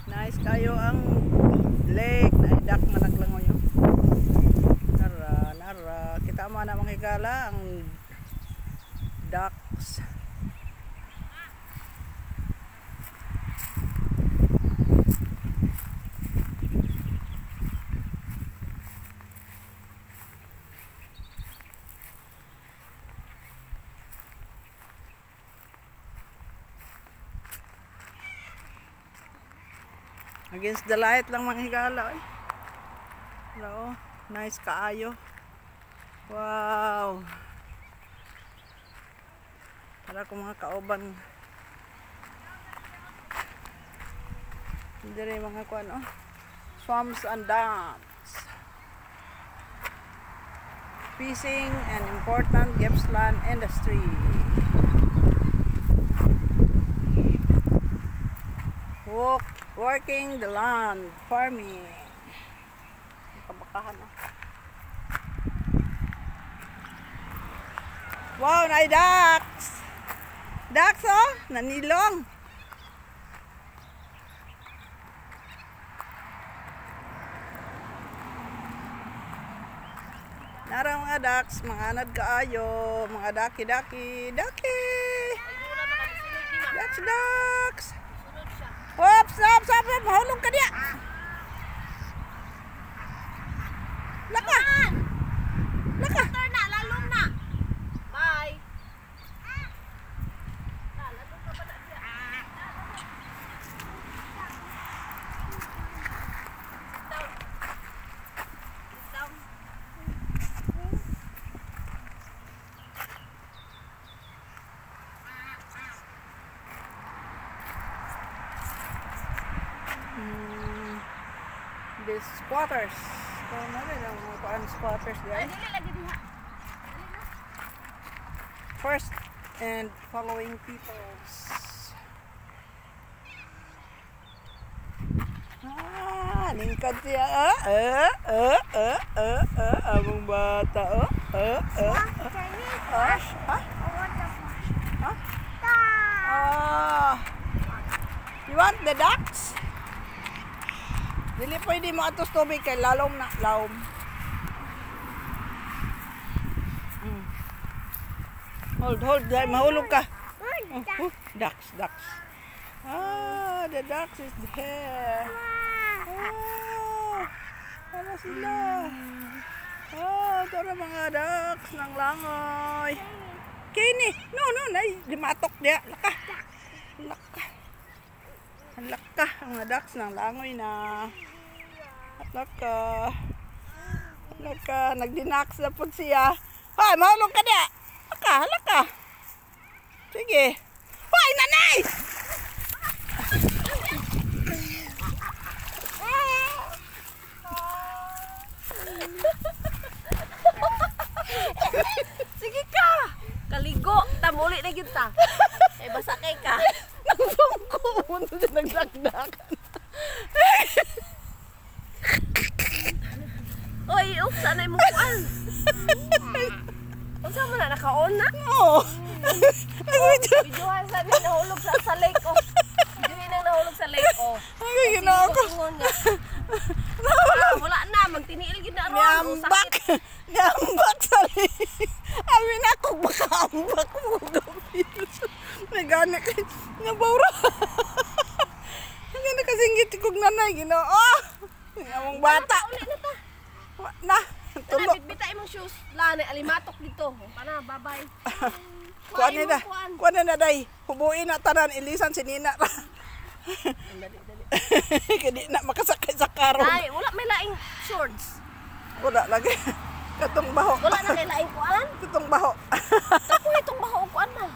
Nice kayo ang lake na idak na naglangoy. Nara. Kita mo na mga higala ang ducks. Against the light lang mga higala. Hello, nice kaayo. Wow. Para ko mga kauban. Hindi rin mga kuan, oh. Swamps and dams. Fishing an important Gippsland industry. Working the land, farming. Kabakahan, oh. Wow, na ducks. Ducks, oh, nanilong. Nara mga ducks, mga anad kaayo, mga daki. Ducks. Hop, stop, mahulog ka diya. Laka. Turn na, lalong na. Bye. Lalong ka pala diya. Down. These squatters. Kung ano rin ang mga squatters Ay, diyan. dili lagi diha. First and following peoples. Lingkad siya. Among bata. You want the ducks? Dili pwede mo atos tubig kay lalom na laom. Hold, dahil mahulog ka. Ducks. The ducks is there. Ano sila? Tara mga ducks ng langoy. Kini, no, limatok dia. Laka, ang mga ducks ng langoy na. Laka, nagdinaks na po siya. Hoy, mahulog ka dia. Laka. Sige. Hoy, nanay! Sige ka. Kaligo, tamuli na gyud ta. Ay basa kay ka. Nagsungko mo nagdagdag. Oy, uksa na imong kuan. Unsa man na naka-on na? Oo. Videohan sa ni nahulog sa lake oh. Video nang nahulog sa lake oh. Ay, ginawa ko. Wala na, magtiniil gid na ron. Niambak sa amin ako baka ambak mo gawin. Nagana kay nabawra. Nagana kasinggit kog nanay Ginoo. Among bata. Uli na ta. Na, Tara, bitbita imong shoes. Lani alimatok dito. Pana, bye-bye. Kuan na day. Hubuin na tanan ilisan si Nina. Dali. Kadi na makasakay sa karon. Ay, wala may laing shorts. Wala lagi. Katong baho. Wala na kay laing kuan. Katong baho. Kapo itong baho kuan na.